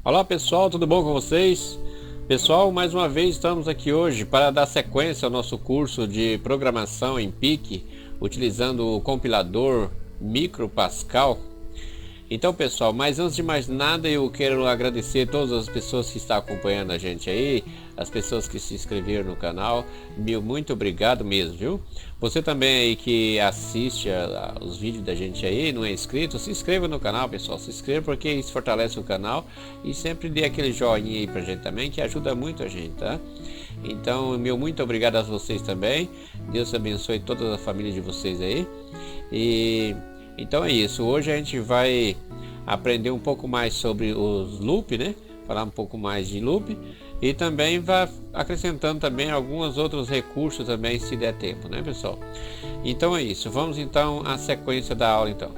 Olá pessoal, tudo bom com vocês? Pessoal, mais uma vez estamos aqui hoje para dar sequência ao nosso curso de programação em PIC, utilizando o compilador MicroPascal. Então pessoal, mas antes de mais nada eu quero agradecer a todas as pessoas que estão acompanhando a gente aí, as pessoas que se inscreveram no canal, muito obrigado mesmo, viu? Você também aí que assiste os vídeos da gente aí, não é inscrito, se inscreva no canal pessoal, se inscreva porque isso fortalece o canal e sempre dê aquele joinha aí pra gente também, que ajuda muito a gente, tá? Então, muito obrigado a vocês também, Deus abençoe toda a família de vocês aí. Então é isso, hoje a gente vai aprender um pouco mais sobre os loop, né? Falar um pouco mais de loop e também vai acrescentando também alguns outros recursos também, se der tempo, né pessoal? Então é isso, vamos então à sequência da aula então.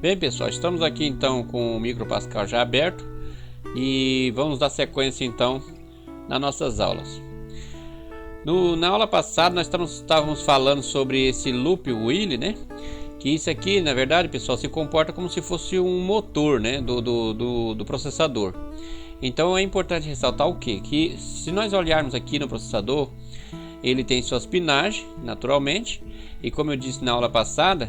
Bem pessoal, estamos aqui então com o MicroPascal já aberto e vamos dar sequência então nas nossas aulas. Na aula passada nós estávamos falando sobre esse loop while, né? Que isso aqui, na verdade, pessoal, se comporta como se fosse um motor, né, do processador. Então é importante ressaltar o quê? Que se nós olharmos aqui no processador, ele tem suas pinagens, naturalmente, e como eu disse na aula passada,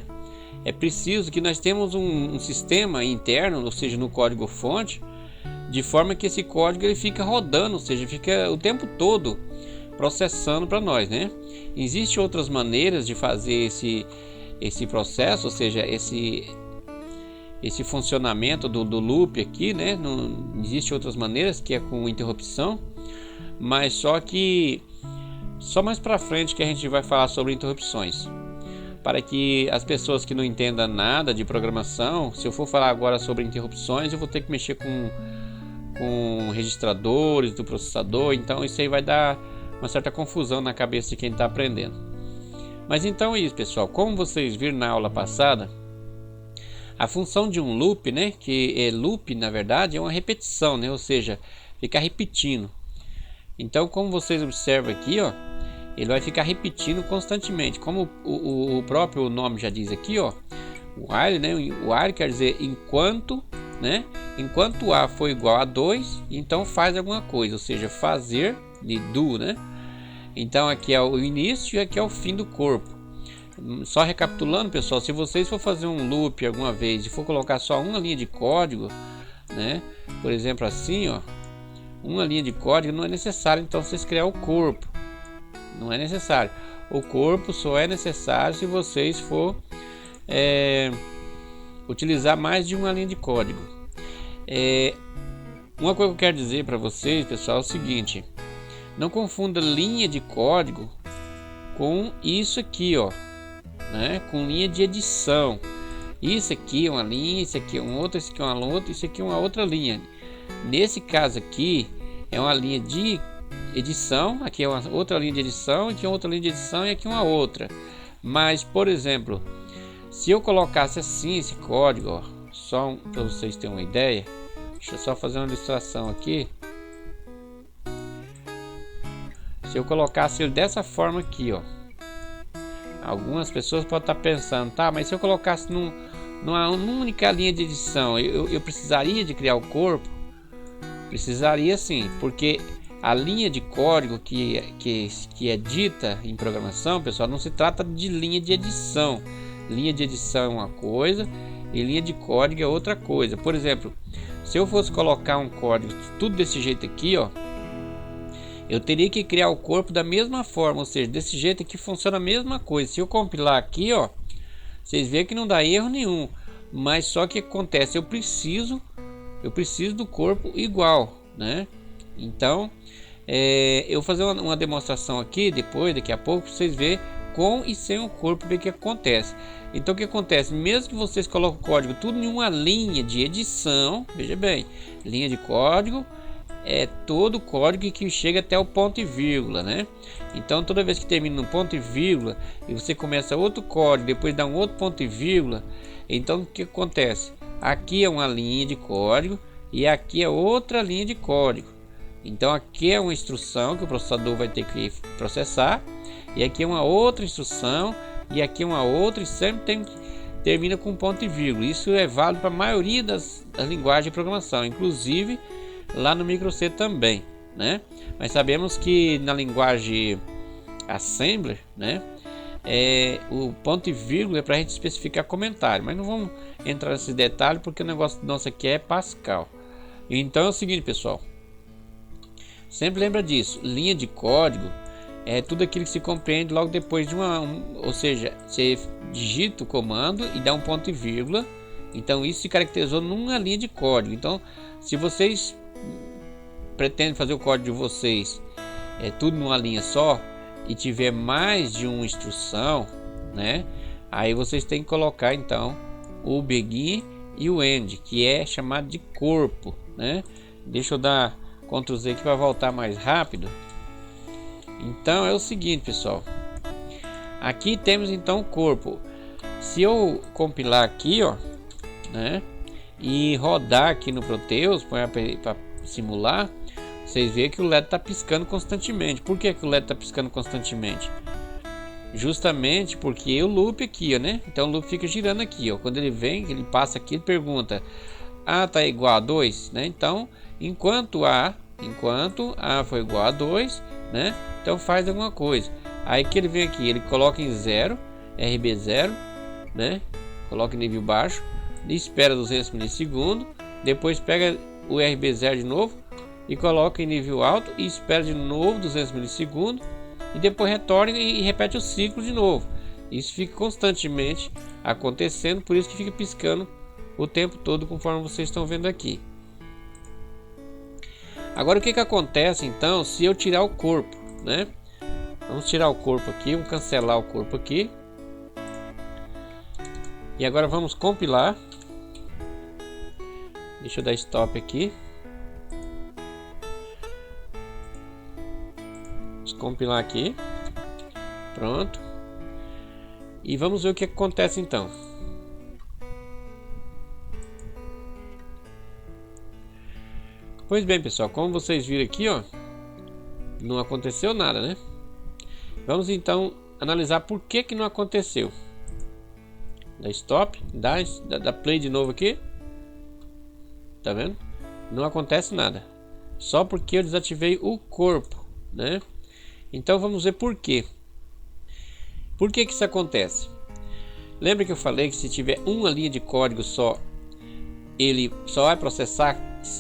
é preciso que nós temos um sistema interno, ou seja, no código fonte, de forma que esse código ele fica rodando, ou seja, fica o tempo todo processando para nós, né? Existem outras maneiras de fazer esse processo, ou seja, esse funcionamento do loop aqui, né? Não existe outras maneiras, que é com interrupção, mas só mais para frente que a gente vai falar sobre interrupções, para que as pessoas que não entendam nada de programação, se eu for falar agora sobre interrupções, eu vou ter que mexer com registradores do processador, então isso aí vai dar uma certa confusão na cabeça de quem está aprendendo. Mas então é isso pessoal, como vocês viram na aula passada, a função de um loop, né, que é loop na verdade é uma repetição, né, ou seja, ficar repetindo. Então como vocês observam aqui, ó, ele vai ficar repetindo constantemente, como o próprio nome já diz aqui, ó, while, né, o while quer dizer enquanto, né, enquanto A for igual a 2, então faz alguma coisa, ou seja, fazer de do, né. Então aqui é o início e aqui é o fim do corpo. Só recapitulando pessoal, se vocês for fazer um loop alguma vez e for colocar só uma linha de código, né, por exemplo assim, ó, uma linha de código não é necessário então vocês criar o corpo, não é necessário. O corpo só é necessário se vocês for utilizar mais de uma linha de código. Uma coisa que eu quero dizer para vocês pessoal é o seguinte: não confunda linha de código com isso aqui, ó, né? Com linha de edição. Isso aqui é uma linha, isso aqui é um outro, isso aqui é uma outra, isso aqui é uma outra linha. Nesse caso aqui é uma linha de edição, aqui é uma outra linha de edição, aqui é outra linha de edição e aqui uma outra. Mas, por exemplo, se eu colocasse assim esse código, ó, só para vocês terem uma ideia, deixa eu só fazer uma ilustração aqui. Se eu colocasse ele dessa forma aqui, ó, algumas pessoas podem estar pensando, tá, mas se eu colocasse numa única linha de edição, eu precisaria de criar o corpo? Precisaria sim, porque a linha de código que é dita em programação, pessoal, não se trata de linha de edição. Linha de edição é uma coisa e linha de código é outra coisa. Por exemplo, se eu fosse colocar um código tudo desse jeito aqui, ó, eu teria que criar o corpo da mesma forma, ou seja, desse jeito aqui funciona a mesma coisa. Se eu compilar aqui, ó, vocês veem que não dá erro nenhum, mas só que acontece, eu preciso do corpo igual, né? Então, eu vou fazer uma demonstração aqui daqui a pouco, para vocês verem com e sem o corpo, ver o que acontece. Então o que acontece, mesmo que vocês coloquem o código tudo em uma linha de edição, veja bem, linha de código é todo o código que chega até o ponto e vírgula, né? Então toda vez que termina no ponto e vírgula e você começa outro código, depois dá um outro ponto e vírgula, então o que acontece? Aqui é uma linha de código e aqui é outra linha de código. Então aqui é uma instrução que o processador vai ter que processar e aqui é uma outra instrução e aqui é uma outra, e sempre termina com ponto e vírgula. Isso é válido para a maioria das linguagens de programação, inclusive lá no microC também, né? Mas sabemos que na linguagem Assembler, né, o ponto e vírgula é para a gente especificar comentário, mas não vamos entrar nesse detalhe porque o negócio nosso aqui é Pascal. Então é o seguinte, pessoal, sempre lembra disso, linha de código é tudo aquilo que se compreende logo depois de ou seja, você digita o comando e dá um ponto e vírgula, então isso se caracterizou numa linha de código. Então se vocês pretendem fazer o código de vocês tudo numa linha só e tiver mais de uma instrução, né, aí vocês têm que colocar então o begin e o end, que é chamado de corpo, né? Deixa eu dar Ctrl Z aqui para voltar mais rápido. Então é o seguinte, pessoal, aqui temos então o corpo. Se eu compilar aqui, ó, né, e rodar aqui no Proteus para simular, vocês veem que o LED está piscando constantemente. Por que o LED está piscando constantemente? Justamente porque o loop aqui, ó, né? Então o loop fica girando aqui, ó. Quando ele vem, ele passa aqui, ele pergunta: A tá igual a 2, né? Então, enquanto A for igual a 2, né? Então faz alguma coisa. Aí que ele vem aqui, ele coloca em 0, RB0, né? Coloca em nível baixo, espera 200 milissegundos, depois pega o RB0 de novo e coloca em nível alto e espera de novo 200 milissegundos e depois retorna e repete o ciclo de novo. Isso fica constantemente acontecendo, por isso que fica piscando o tempo todo, conforme vocês estão vendo aqui. Agora o que acontece então se eu tirar o corpo, né? Vamos tirar o corpo aqui, vamos cancelar o corpo aqui. E agora vamos compilar. Deixa eu dar stop aqui. Vamos compilar aqui. Pronto. E vamos ver o que acontece então. Pois bem, pessoal, como vocês viram aqui, ó, não aconteceu nada, né? Vamos então analisar por que não aconteceu. Dá stop, dá play de novo aqui. Tá vendo? Não acontece nada. Só porque eu desativei o corpo, né? Então vamos ver por quê. Por que isso acontece? Lembra que eu falei que se tiver uma linha de código só, ele só vai processar,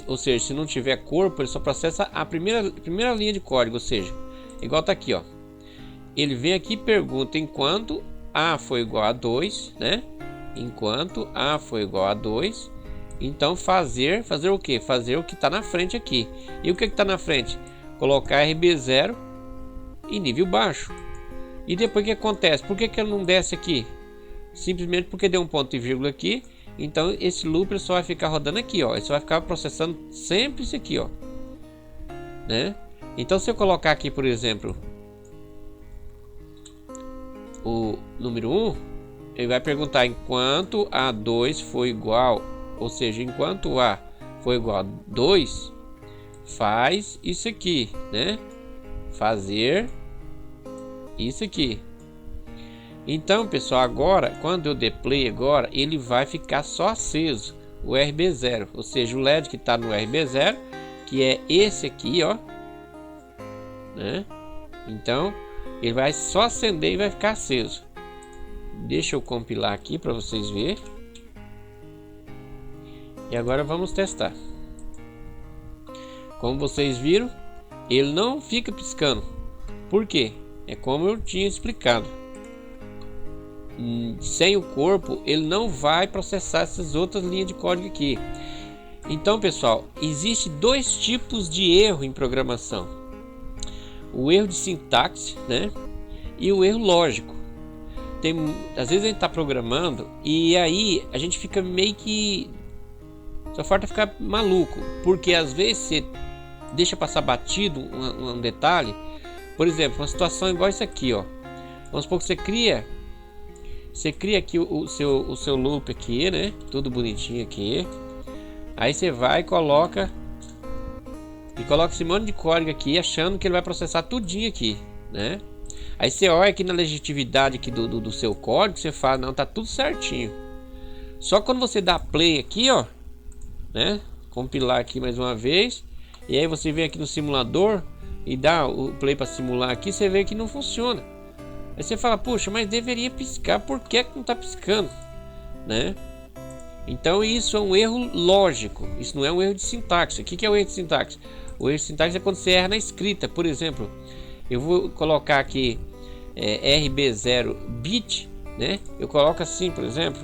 ou seja, se não tiver corpo, ele só processa a primeira linha de código, ou seja, igual tá aqui, ó. Ele vem aqui e pergunta enquanto A for igual a 2, né? Enquanto A for igual a 2, então fazer o que? Fazer o que está na frente aqui. E o que está na frente? Colocar RB0 em nível baixo. E depois o que acontece? Por que ele não desce aqui? Simplesmente porque deu um ponto e vírgula aqui. Então esse loop só vai ficar rodando aqui, ó. Ele só vai ficar processando sempre isso aqui, ó, né? Então se eu colocar aqui, por exemplo, o número 1, ele vai perguntar enquanto A2 for igual, ou seja, enquanto A for igual a 2, faz isso aqui, né? Fazer isso aqui. Então, pessoal, agora, quando eu der play agora, ele vai ficar só aceso, o RB0, ou seja, o LED que está no RB0, que é esse aqui, ó, né? Então, ele vai só acender e vai ficar aceso. Deixa eu compilar aqui para vocês verem. E agora vamos testar. Como vocês viram, ele não fica piscando. Por quê? É como eu tinha explicado. Sem o corpo, ele não vai processar essas outras linhas de código aqui. Então, pessoal, existe dois tipos de erro em programação: o erro de sintaxe, né, e o erro lógico. Às vezes a gente está programando e aí a gente fica meio que só falta ficar maluco, porque às vezes você deixa passar batido um detalhe. Por exemplo, uma situação igual isso aqui, ó. Vamos supor que você cria aqui o seu loop aqui, né? Tudo bonitinho aqui. Aí você vai e coloca esse monte de código aqui, achando que ele vai processar tudinho aqui, né? Aí você olha aqui na legitimidade aqui do seu código, você fala, não, tá tudo certinho, Só quando você dá play aqui, ó, né? Compilar aqui mais uma vez. E aí você vem aqui no simulador e dá o play para simular aqui, você vê que não funciona. Aí você fala, puxa, mas deveria piscar, por que não está piscando, né? Então isso é um erro lógico, isso não é um erro de sintaxe. O que é o erro de sintaxe? O erro de sintaxe é quando você erra na escrita. Por exemplo, eu vou colocar aqui RB0 bit, né? Eu coloco assim, por exemplo,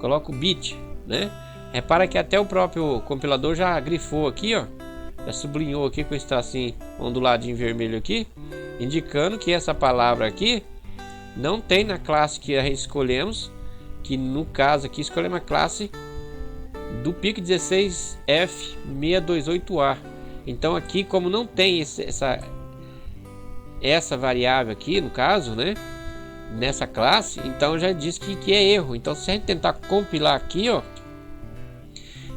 coloco bit, né? Repara que até o próprio compilador já grifou aqui, ó, já sublinhou aqui com esse tracinho onduladinho vermelho aqui, indicando que essa palavra aqui não tem na classe que a gente escolhemos, que no caso aqui escolhemos a classe do PIC16F628A. Então aqui, como não tem essa variável aqui, no caso, né, nessa classe, então já diz que é erro. Então se a gente tentar compilar aqui, ó,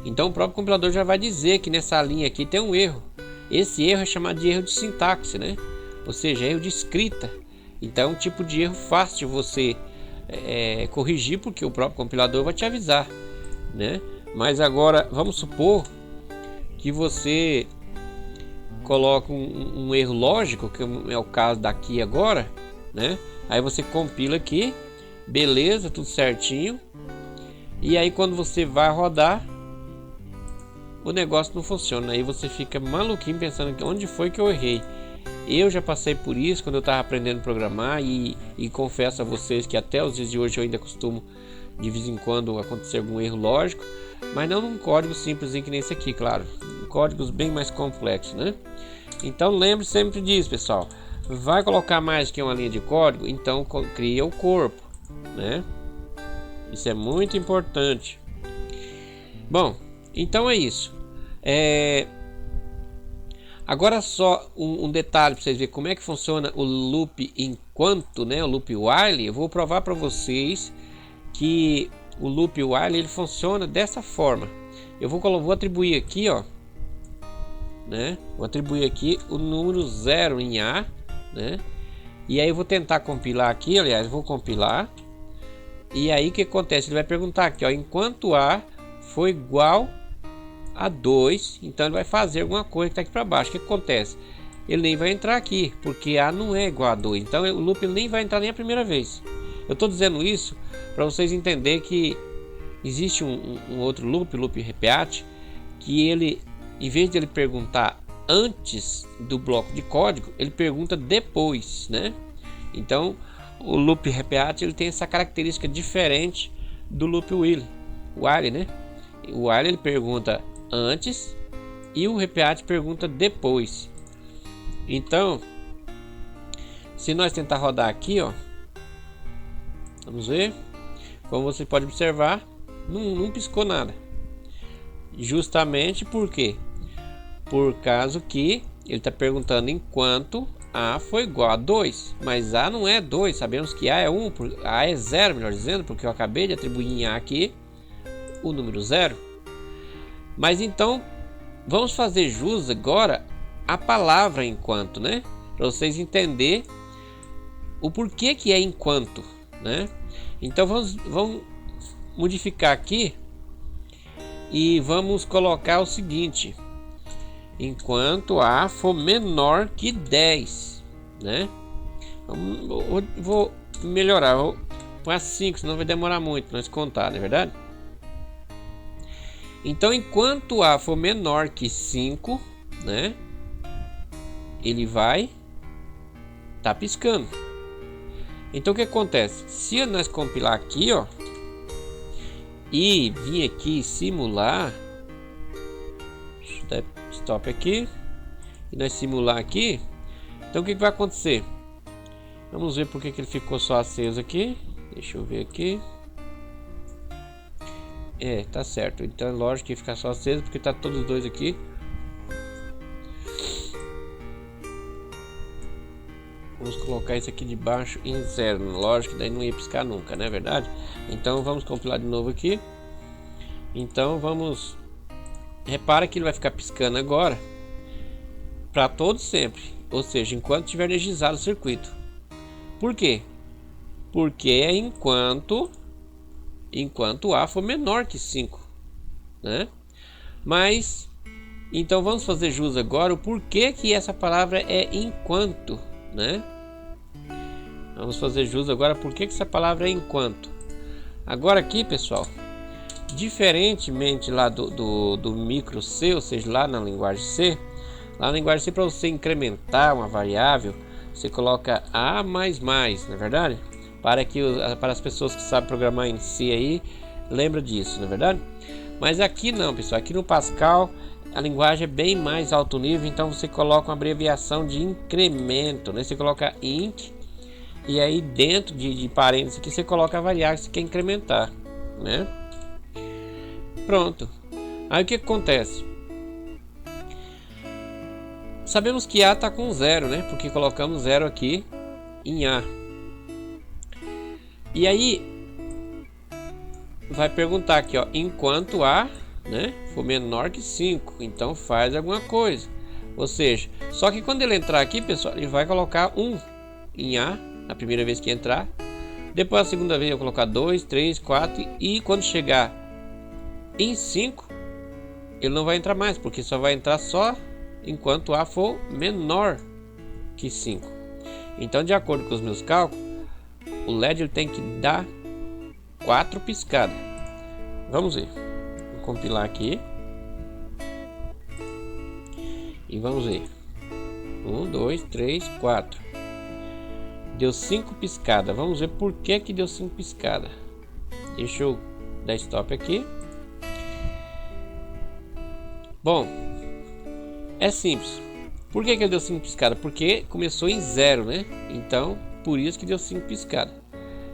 então o próprio compilador já vai dizer que nessa linha aqui tem um erro. Esse erro é chamado de erro de sintaxe, né? Ou seja, erro de escrita. Então é um tipo de erro fácil de você corrigir, porque o próprio compilador vai te avisar, né? Mas agora vamos supor que você coloca um erro lógico, que é o caso daqui agora, né? Aí você compila aqui, beleza, tudo certinho. E aí quando você vai rodar, o negócio não funciona. Aí você fica maluquinho pensando que onde foi que eu errei. Eu já passei por isso quando eu estava aprendendo a programar e confesso a vocês que até os dias de hoje eu ainda costumo de vez em quando acontecer algum erro lógico, mas não num código simples que nem esse aqui, claro, códigos bem mais complexos, né? Então lembre sempre disso, pessoal. Vai colocar mais que uma linha de código, então cria o corpo, né? Isso é muito importante. Bom, então é isso. Agora só um detalhe para vocês verem como é que funciona o loop enquanto, né? O loop while. Eu vou provar para vocês que o loop while ele funciona dessa forma. Eu vou atribuir aqui, ó, né? Vou atribuir aqui o número 0 em A, né? E aí eu vou tentar compilar aqui, aliás, vou compilar. E aí o que acontece? Ele vai perguntar aqui, ó, enquanto A for igual a 2, então ele vai fazer alguma coisa que está aqui para baixo. O que acontece? Ele nem vai entrar aqui, porque A não é igual a 2, então o loop nem vai entrar nem a primeira vez. Eu estou dizendo isso para vocês entenderem que existe um outro loop repeat, que ele, em vez de ele perguntar antes do bloco de código, ele pergunta depois, né? Então o loop repeat ele tem essa característica diferente do loop while, né? O while ele pergunta antes e o repeat pergunta depois. Então, se nós tentar rodar aqui, ó, vamos ver, como você pode observar, não piscou nada. Justamente porque por causa que ele está perguntando enquanto A foi igual a 2, mas A não é 2, sabemos que A é 1, A é 0, melhor dizendo, porque eu acabei de atribuir em A aqui o número 0. Mas então vamos fazer jus agora a palavra enquanto, né? Para vocês entenderem o porquê que é enquanto, né? Então vamos modificar aqui e vamos colocar o seguinte: enquanto A for menor que 10, né? Vou melhorar, vou pôr 5, senão vai demorar muito para nós contar, não é verdade? Então, enquanto A for menor que 5, né, ele vai tá piscando. Então, o que acontece? Se nós compilar aqui, ó, e vir aqui simular, stop aqui, e nós simular aqui, então o que vai acontecer? Vamos ver porque que ele ficou só aceso aqui. Deixa eu ver aqui. Tá certo. Então é lógico que ficar só aceso porque tá todos os dois aqui. Vamos colocar isso aqui de baixo em 0. Lógico que daí não ia piscar nunca, não é verdade? Então vamos compilar de novo aqui. Então vamos. Repara que ele vai ficar piscando agora para todo sempre. Ou seja, enquanto estiver energizado o circuito. Por quê? Porque é enquanto enquanto A for menor que 5, né? Mas, então vamos fazer jus agora o porquê que essa palavra é enquanto, né? Vamos fazer jus agora porquê que essa palavra é enquanto. Agora aqui, pessoal, diferentemente lá do micro C, ou seja, lá na linguagem C, para você incrementar uma variável, você coloca A++, não é verdade? Para as pessoas que sabem programar em C aí, lembra disso, não é verdade? Mas aqui não, pessoal, aqui no Pascal a linguagem é bem mais alto nível, então você coloca uma abreviação de incremento, né? Você coloca int, e aí dentro de parênteses aqui você coloca a variável que você quer incrementar, né? Pronto. Aí o que acontece? Sabemos que A está com 0, né? Porque colocamos 0 aqui em A. E aí vai perguntar aqui, ó, enquanto A, né, for menor que 5, então faz alguma coisa. Ou seja, só que quando ele entrar aqui, pessoal, ele vai colocar 1 em A, a primeira vez que entrar. Depois a segunda vez eu vou colocar 2, 3, 4 e quando chegar em 5, ele não vai entrar mais, porque só vai entrar só enquanto A for menor que 5. Então, de acordo com os meus cálculos, o LED ele tem que dar 4 piscadas. Vamos ver. Vou compilar aqui. E vamos ver. 1, 2, 3, 4. Deu 5 piscadas. Vamos ver por que deu 5 piscadas. Deixa eu dar stop aqui. Bom, é simples. Por que ele deu 5 piscadas? Porque começou em 0, né? Então, por isso que deu 5 piscadas.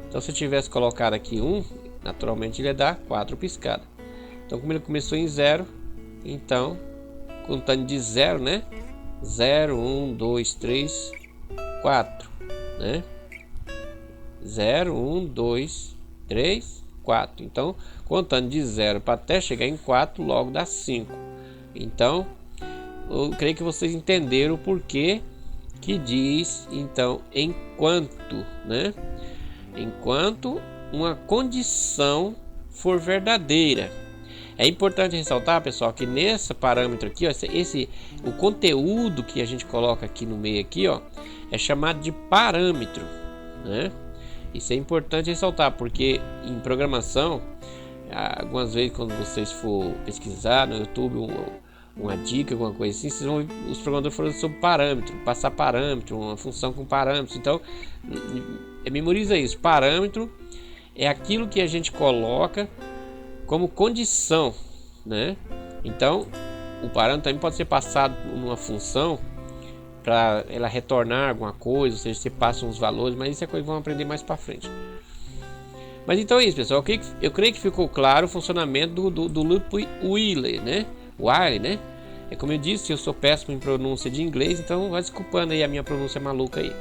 Então, se eu tivesse colocado aqui 1, naturalmente ele ia dar 4 piscadas. Então, como ele começou em 0, então, contando de 0, né? 0, 1, 2, 3, 4, né? 0, 1, 2, 3, 4. Então, contando de 0 para até chegar em 4, logo dá 5. Então, eu creio que vocês entenderam o porquê que diz, então, enquanto, né? Enquanto uma condição for verdadeira. É importante ressaltar, pessoal, que nesse parâmetro aqui, ó, o conteúdo que a gente coloca aqui no meio aqui, ó, é chamado de parâmetro, né? Isso é importante ressaltar, porque em programação, algumas vezes quando vocês for pesquisar no YouTube uma dica, alguma coisa assim, os programadores falando sobre parâmetro, passar parâmetro, uma função com parâmetros. Então, memoriza isso. Parâmetro é aquilo que a gente coloca como condição, né? Então, o parâmetro também pode ser passado numa função para ela retornar alguma coisa, ou seja, você passa uns valores, mas isso é coisa que vamos aprender mais para frente. Mas então é isso, pessoal. Eu creio que ficou claro o funcionamento do loop while, né? While, né? É como eu disse, eu sou péssimo em pronúncia de inglês, então vai desculpando aí a minha pronúncia maluca aí.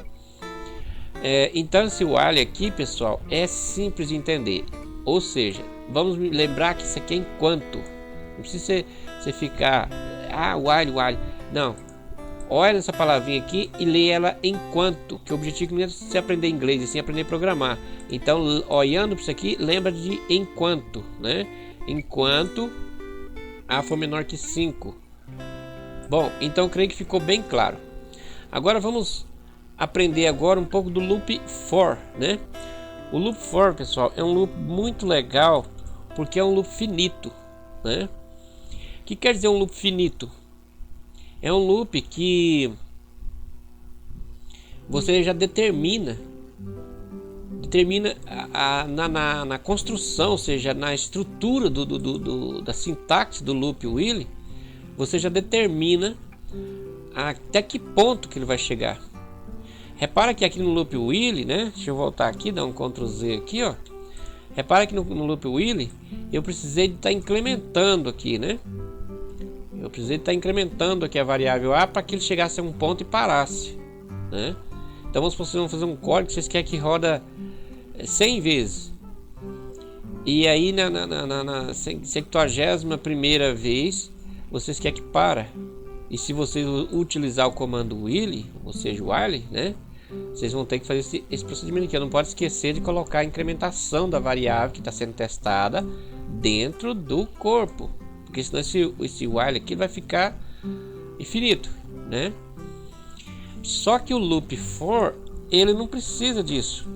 Então esse while aqui, pessoal, é simples de entender. Ou seja, vamos lembrar que isso aqui é enquanto. Não precisa você ficar, while. Não. Olha essa palavrinha aqui e lê ela enquanto, que o objetivo não é você aprender inglês, e sim aprender a programar. Então, olhando para isso aqui, lembra de enquanto, né? Enquanto A for menor que 5. Bom, então creio que ficou bem claro. Agora vamos aprender agora um pouco do loop for, né? O loop for, pessoal, é um loop muito legal porque é um loop finito, né? O que quer dizer um loop finito? É um loop que você já determina na construção, ou seja, na estrutura da sintaxe do loop while, você já determina até que ponto que ele vai chegar. Repara que aqui no loop while, né? Deixa eu voltar aqui, dar um Ctrl Z aqui, ó. Repara que no loop while eu precisei de estar incrementando aqui, né? Eu precisei estar incrementando aqui a variável A para que ele chegasse a um ponto e parasse, né? Então vamos fazer um código que vocês querem que roda 100 vezes. E aí na 71ª vez vocês querem que para. E se vocês utilizar o comando while, ou seja, while, né? vocês vão ter que fazer esse procedimento aqui. Não pode esquecer de colocar a incrementação da variável que está sendo testada dentro do corpo, porque senão esse while aqui vai ficar infinito, né? Só que o loop for, ele não precisa disso.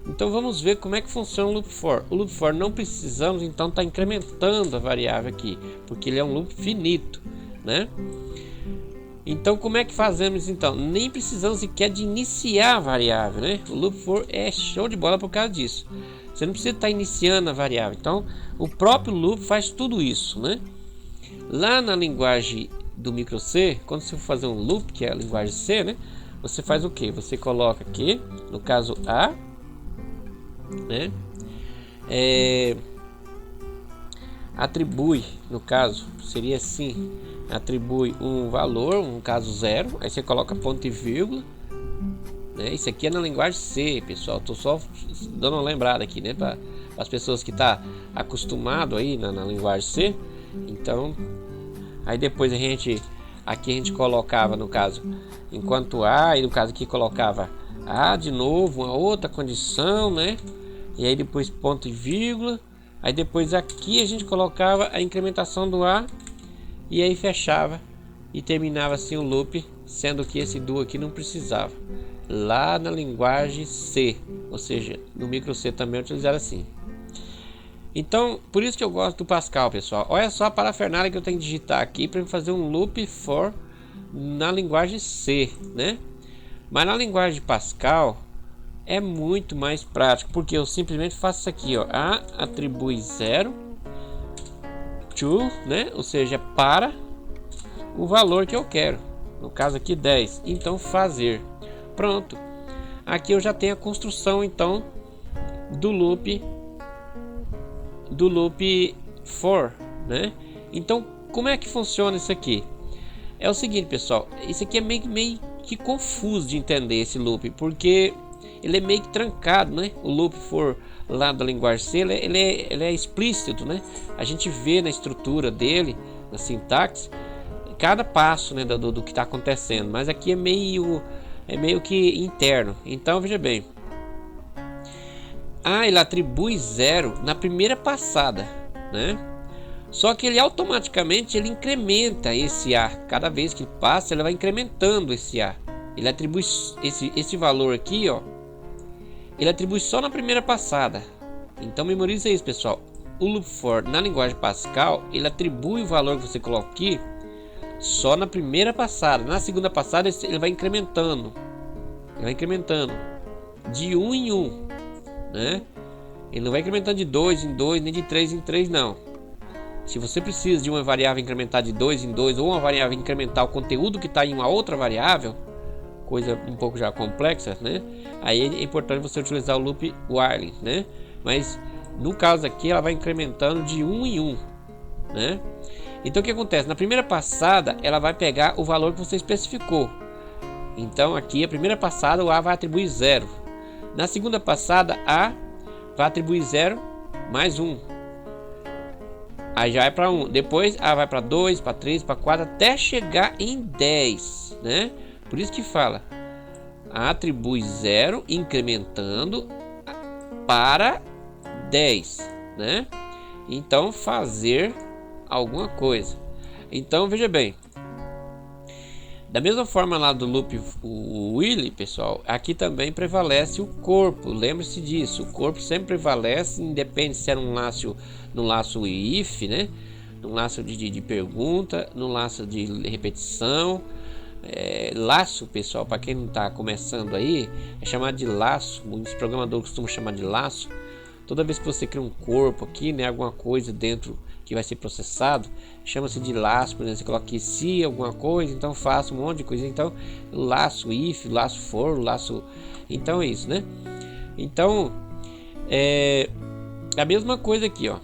Então vamos ver como é que funciona o loop for. O loop for não precisamos então estar incrementando a variável aqui, porque ele é um loop finito, né? Então como é que fazemos então? Nem precisamos sequer de iniciar a variável, né? O loop for é show de bola por causa disso. Você não precisa estar iniciando a variável. Então o próprio loop faz tudo isso, né? Lá na linguagem do micro C, quando você for fazer um loop, que é a linguagem C, né? Você faz o que? Você coloca aqui, no caso A, né? Atribui, no caso, seria assim, atribui um valor, no caso 0, aí você coloca ponto e vírgula, né? Isso aqui é na linguagem C, pessoal. Tô só dando uma lembrada aqui, né? Para as pessoas que tá acostumado aí na linguagem C. Então, aí depois aqui a gente colocava, no caso, enquanto A, e no caso aqui colocava A de novo, uma outra condição, né? E aí depois ponto e vírgula. Aí depois aqui a gente colocava a incrementação do A e aí fechava e terminava assim o loop, sendo que esse do aqui não precisava. Lá na linguagem C, ou seja, no micro C também é utilizado assim. Então, por isso que eu gosto do Pascal, pessoal. Olha só a parafernália que eu tenho que digitar aqui para fazer um loop for na linguagem C, né? Mas na linguagem de Pascal é muito mais prático, porque eu simplesmente faço isso aqui, ó. A atribui 0 to, né? Ou seja, para o valor que eu quero. No caso aqui 10. Então fazer. Pronto. Aqui eu já tenho a construção então do loop for, né? Então, como é que funciona isso aqui? É o seguinte, pessoal, isso aqui é meio que confuso de entender esse loop, porque ele é meio que trancado, né? O loop for lá da linguagem C, ele é explícito, né? A gente vê na estrutura dele, na sintaxe, cada passo, né, do que está acontecendo, mas aqui é meio que interno. Então, veja bem. Ele atribui 0 na primeira passada, né? Só que ele automaticamente ele incrementa esse A. Cada vez que passa, ele vai incrementando esse A. Ele atribui esse valor aqui, ó. Ele atribui só na primeira passada. Então memoriza isso, pessoal. O loop for na linguagem Pascal, ele atribui o valor que você coloca aqui só na primeira passada. Na segunda passada, ele vai incrementando. Ele vai incrementando de 1 em 1. Né? Ele não vai incrementando de 2 em 2, nem de 3 em 3, não. Se você precisa de uma variável incrementar de 2 em 2, ou uma variável incrementar o conteúdo que está em uma outra variável, coisa um pouco já complexa, né? Aí é importante você utilizar o loop while, né? Mas no caso aqui ela vai incrementando de 1 em 1, né? Então o que acontece? Na primeira passada ela vai pegar o valor que você especificou. Então aqui a primeira passada o A vai atribuir 0. Na segunda passada, A vai atribuir 0 mais 1. Aí já é para 1. Depois A vai para 2, para 3, para 4, até chegar em 10, né? Por isso que fala, A atribui 0, incrementando para 10, né? Então fazer alguma coisa. Então veja bem. Da mesma forma lá do loop while, pessoal, aqui também prevalece o corpo. Lembre-se disso, o corpo sempre prevalece, independe se é no laço if, né? No laço de pergunta, no laço de repetição. Laço, pessoal, para quem não está começando aí, é chamado de laço. Muitos programadores costumam chamar de laço. Toda vez que você cria um corpo aqui, né, alguma coisa dentro que vai ser processado, chama-se de laço. Por exemplo, você coloca aqui se alguma coisa, então faça um monte de coisa. Então, laço if, laço for, laço. Então é isso, né? Então, é a mesma coisa aqui, ó.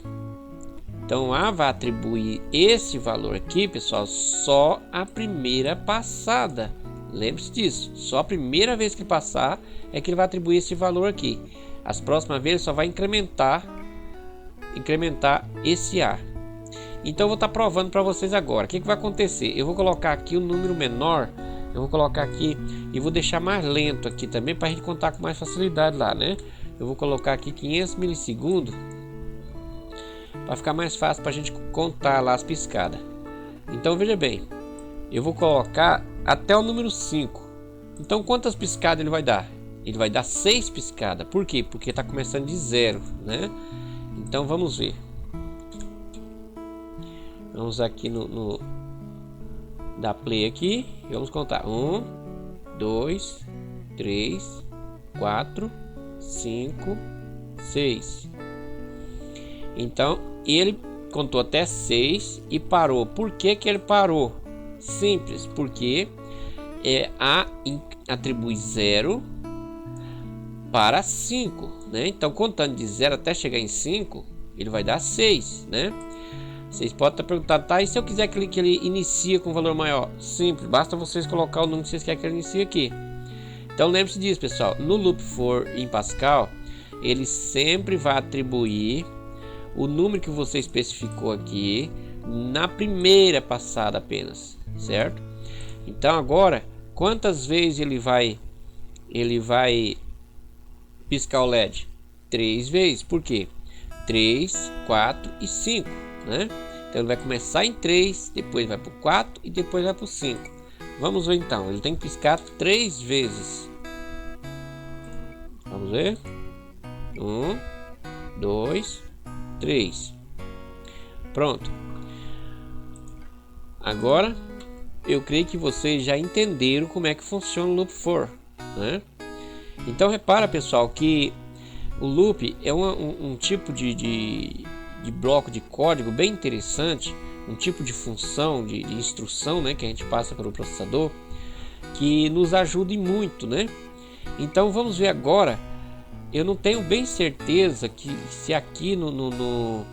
Então, A vai atribuir esse valor aqui, pessoal, só a primeira passada. Lembre-se disso. Só a primeira vez que passar é que ele vai atribuir esse valor aqui. As próximas vezes só vai incrementar esse A. Então eu vou estar provando para vocês agora. O que vai acontecer? Eu vou colocar aqui um número menor Eu vou colocar aqui e vou deixar mais lento aqui também para a gente contar com mais facilidade lá, né? Eu vou colocar aqui 500 milissegundos para ficar mais fácil para a gente contar lá as piscadas. Então veja bem, eu vou colocar até o número 5. Então quantas piscadas ele vai dar? Ele vai dar 6 piscadas. Por quê? Porque está começando de 0, né? Então vamos ver. Vamos aqui no dar play aqui e vamos contar 1, 2, 3, 4, 5, 6. Então ele contou até 6 e parou. Por que que ele parou? Simples, porque A atribui 0 para 5, né? Então contando de 0 até chegar em 5, ele vai dar 6, né? Vocês podem estar perguntando, tá? E se eu quiser que ele inicie com um valor maior? Simples, basta vocês colocar o número que vocês querem que ele inicie aqui. Então lembre-se disso, pessoal. No loop for em Pascal, ele sempre vai atribuir o número que você especificou aqui na primeira passada apenas, certo? Então agora, quantas vezes ele vai piscar o LED? 3 vezes. Por quê? 3, 4 e 5, né? Então ele vai começar em 3, depois vai para o 4 e depois vai para o 5. Vamos ver então, ele tem que piscar 3 vezes. Vamos ver. 1, 2, 3. Pronto. Agora eu creio que vocês já entenderam como é que funciona o loop for, né? Então repara, pessoal, que o loop é um tipo de bloco de código bem interessante, um tipo de função de instrução, né, que a gente passa para o processador, que nos ajuda muito, né? Então vamos ver agora. Eu não tenho bem certeza que se aqui no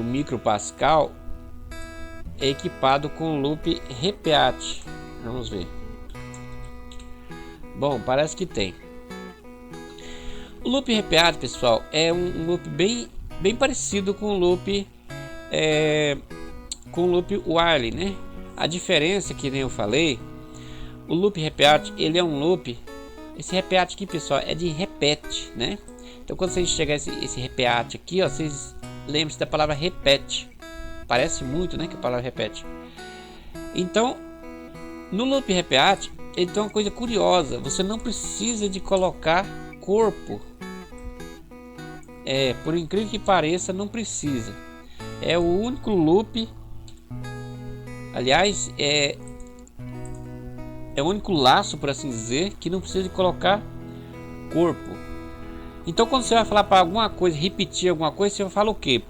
micro Pascal é equipado com loop repeat. Vamos ver. Bom, parece que tem. O loop repeat, pessoal, é um loop bem parecido com o loop while, né? A diferença, que nem eu falei, o loop repeat, ele é um loop. Esse repeat aqui, pessoal, é de repete, né? Então quando vocês chegar esse repeat aqui, ó, vocês lembrem-se da palavra repete. Parece muito, né, que a palavra repete. Então, no loop repeat, ele tem uma coisa curiosa. Você não precisa de colocar corpo. Por incrível que pareça, não precisa. É o único loop. Aliás, é o único laço, por assim dizer, que não precisa de colocar corpo. Então quando você vai falar para alguma coisa, repetir alguma coisa, você fala o quê?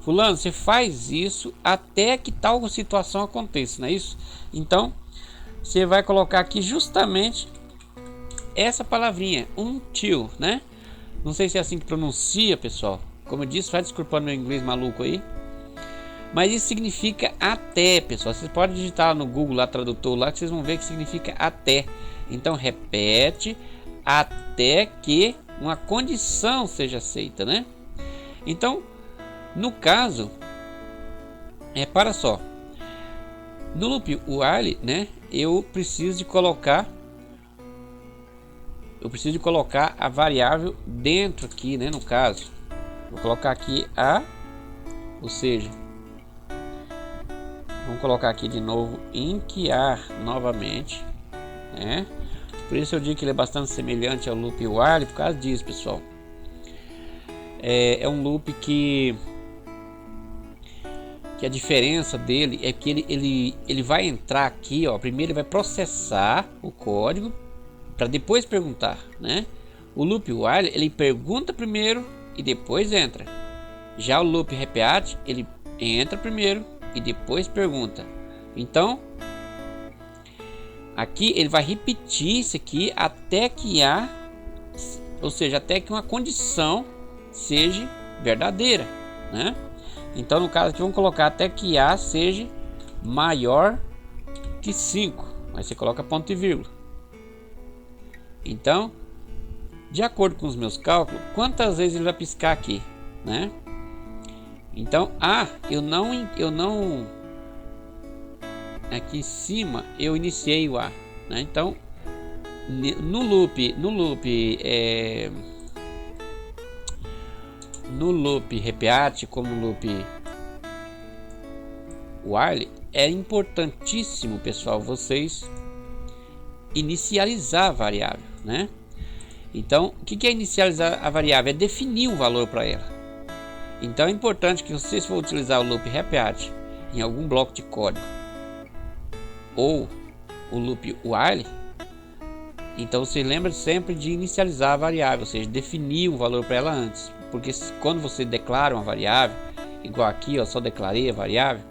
Fulano, você faz isso até que tal situação aconteça, não é isso? Então você vai colocar aqui justamente essa palavrinha, until, né? Não sei se é assim que pronuncia, pessoal. Como eu disse, vai desculpando meu inglês maluco aí. Mas isso significa até, pessoal. Vocês podem digitar no Google, lá, tradutor, lá, que vocês vão ver que significa até. Então, repete até que uma condição seja aceita, né? Então, no caso, para só. No loop while, né? Eu preciso de colocar a variável dentro aqui, né? No caso, vou colocar aqui ou seja, vamos colocar aqui de novo inquiar novamente, né? Por isso eu digo que ele é bastante semelhante ao loop while, por causa disso, pessoal. É um loop que a diferença dele é que ele vai entrar aqui, ó. Primeiro ele vai processar o código para depois perguntar, né? O loop while, ele pergunta primeiro e depois entra. Já o loop repeat, ele entra primeiro e depois pergunta. Então aqui ele vai repetir isso aqui até que ou seja, até que uma condição seja verdadeira, né? Então no caso aqui vamos colocar até que A seja maior que 5. Aí você coloca ponto e vírgula. Então, de acordo com os meus cálculos, quantas vezes ele vai piscar aqui, né? Então, eu não aqui em cima eu iniciei o A, né? Então no loop repeat, como no loop while, é importantíssimo, pessoal, vocês inicializar a variável, né? Então, o que é inicializar a variável? É definir um valor para ela. Então, é importante que vocês for utilizar o loop repeat em algum bloco de código ou o loop while, então você lembra sempre de inicializar a variável, ou seja, definir um valor para ela antes, porque quando você declara uma variável, igual aqui, eu só declarei a variável,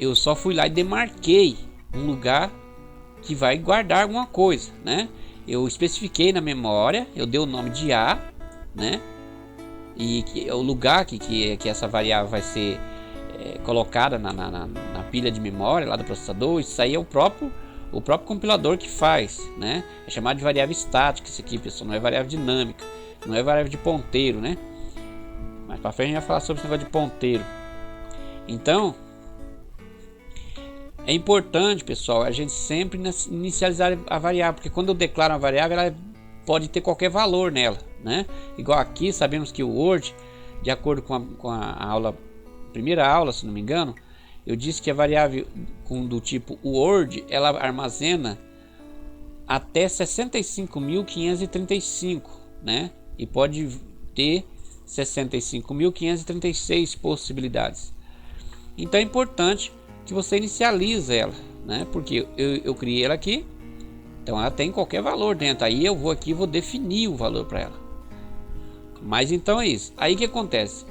eu só fui lá e demarquei um lugar que vai guardar alguma coisa, né? Eu especifiquei na memória, eu dei o nome de A, né? E o lugar que essa variável vai ser colocada na pilha de memória lá do processador. Isso aí é o próprio compilador que faz, né? É chamado de variável estática isso aqui, pessoal, não é variável dinâmica, não é variável de ponteiro, né? Mais para frente a gente vai falar sobre esse negócio de ponteiro. Então é importante, pessoal, a gente sempre inicializar a variável, porque quando eu declaro uma variável, ela pode ter qualquer valor nela, né? Igual aqui, sabemos que o Word, de acordo com a primeira aula, se não me engano, eu disse que a variável do tipo Word, ela armazena até 65.535, né? E pode ter 65.536 possibilidades. Então é importante que você inicializa ela, né? Porque eu criei ela aqui, então ela tem qualquer valor dentro. Aí eu vou aqui, vou definir o valor para ela. Mas então é isso. Aí o que acontece?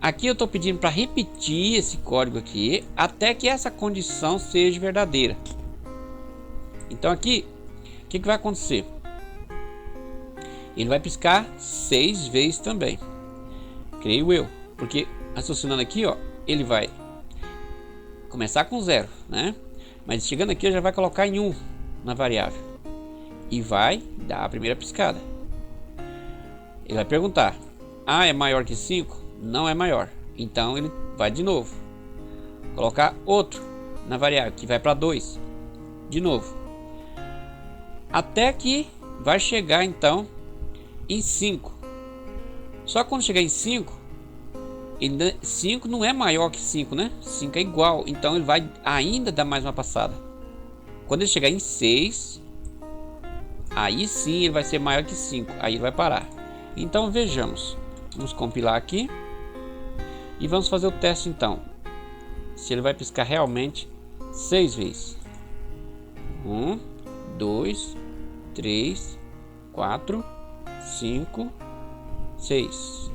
Aqui eu estou pedindo para repetir esse código aqui até que essa condição seja verdadeira. Então aqui, o que vai acontecer? Ele vai piscar 6 vezes também, creio eu, porque raciocinando aqui, ó, ele vai começar com 0, né? Mas chegando aqui, já vai colocar em 1 na variável e vai dar a primeira piscada. Ele vai perguntar: A é maior que 5? Não é maior. Então ele vai de novo colocar outro na variável, que vai para 2 de novo, até que vai chegar então em 5. Só quando chegar em 5, 5 não é maior que 5, né? 5 é igual, então ele vai ainda dar mais uma passada. Quando ele chegar em 6, aí sim ele vai ser maior que 5, aí ele vai parar. Então vejamos, vamos compilar aqui e vamos fazer o teste então, se ele vai piscar realmente 6 vezes. 1, 2, 3, 4, 5, 6.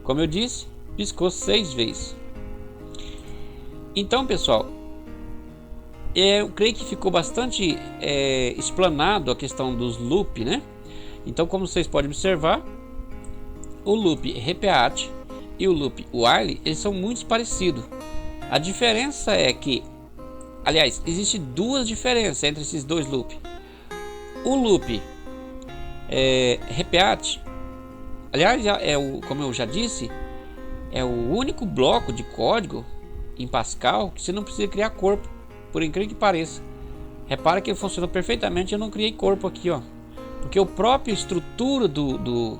Como eu disse, piscou 6 vezes. Então, pessoal, eu creio que ficou bastante explanado a questão dos loop, né? Então, como vocês podem observar, o loop repeat e o loop while, eles são muito parecidos. A diferença é que, aliás, existe duas diferenças entre esses dois loops. O loop repeat, aliás, como eu já disse, é o único bloco de código em Pascal que você não precisa criar corpo, por incrível que pareça. Repara que ele funciona perfeitamente, eu não criei corpo aqui, ó, porque o próprio estrutura do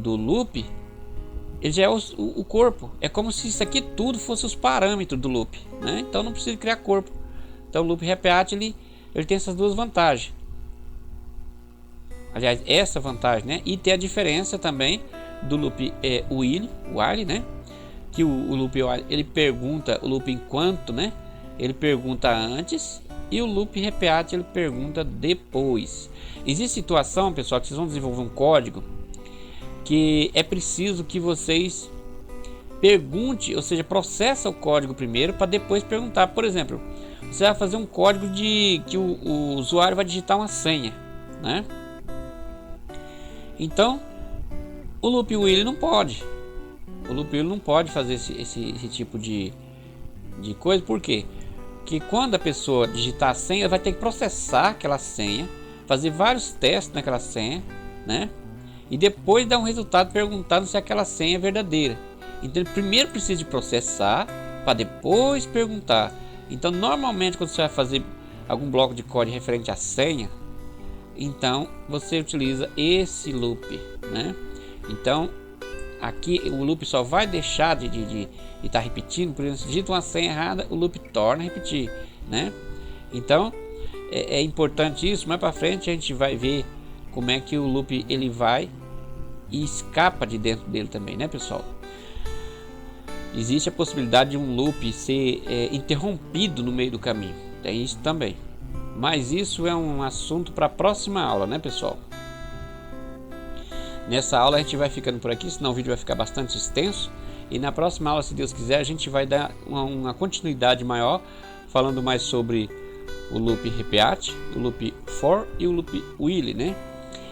loop, ele já é o corpo. É como se isso aqui tudo fosse os parâmetros do loop, né? Então não precisa criar corpo. Então o loop repeat ele tem essas duas vantagens. Aliás, essa vantagem, né? E tem a diferença também do loop while, né? Que o loop while, ele pergunta, o loop enquanto, né? Ele pergunta antes, e o loop repeat ele pergunta depois. Existe situação, pessoal, que vocês vão desenvolver um código que é preciso que vocês pergunte, ou seja, processa o código primeiro para depois perguntar. Por exemplo, você vai fazer um código de que o usuário vai digitar uma senha, né? Então, o loop while não pode. O loop while não pode fazer esse tipo de coisa. Por quê? Porque quando a pessoa digitar a senha, ela vai ter que processar aquela senha, fazer vários testes naquela senha, né? E depois dar um resultado perguntando se aquela senha é verdadeira. Então, ele primeiro precisa de processar para depois perguntar. Então normalmente quando você vai fazer algum bloco de código referente à senha, então você utiliza esse loop, né? Então aqui o loop só vai deixar de estar repetindo, por exemplo, se digita uma senha errada, o loop torna a repetir, né? Então é importante isso. Mais para frente a gente vai ver como é que o loop ele vai e escapa de dentro dele também, né, pessoal? Existe a possibilidade de um loop ser interrompido no meio do caminho, tem isso também. Mas isso é um assunto para a próxima aula, né, pessoal? Nessa aula a gente vai ficando por aqui, senão o vídeo vai ficar bastante extenso. E na próxima aula, se Deus quiser, a gente vai dar uma continuidade maior, falando mais sobre o loop repeat, o loop for e o loop while, né?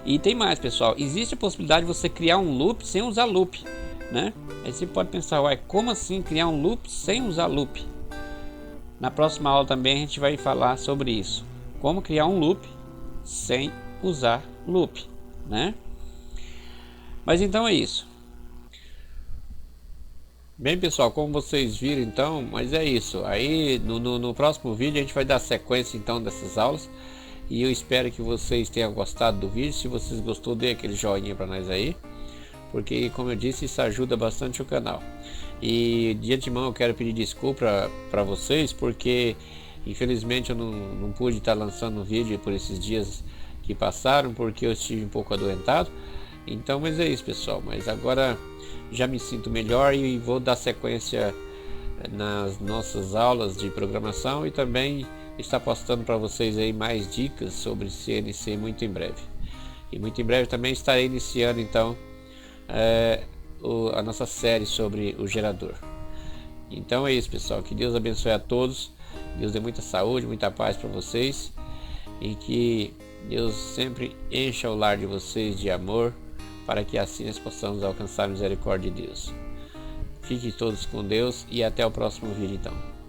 E tem mais, pessoal, existe a possibilidade de você criar um loop sem usar loop, né? Aí você pode pensar, uai, como assim criar um loop sem usar loop? Na próxima aula também a gente vai falar sobre isso, como criar um loop sem usar loop, né? Mas então é isso. Bem, pessoal, como vocês viram, então, mas é isso. Aí no próximo vídeo a gente vai dar sequência então dessas aulas. E eu espero que vocês tenham gostado do vídeo. Se vocês gostou, dê aquele joinha para nós aí, porque como eu disse, isso ajuda bastante o canal. E de antemão eu quero pedir desculpa para vocês, porque infelizmente eu não pude estar lançando vídeo por esses dias que passaram, porque eu estive um pouco adoentado. Então, mas é isso, pessoal, mas agora já me sinto melhor e vou dar sequência nas nossas aulas de programação e também estar postando para vocês aí mais dicas sobre CNC muito em breve. E muito em breve também estarei iniciando então a nossa série sobre o gerador. Então é isso, pessoal, que Deus abençoe a todos, Deus dê muita saúde, muita paz para vocês e que Deus sempre encha o lar de vocês de amor, para que assim nós possamos alcançar a misericórdia de Deus. Fiquem todos com Deus e até o próximo vídeo então.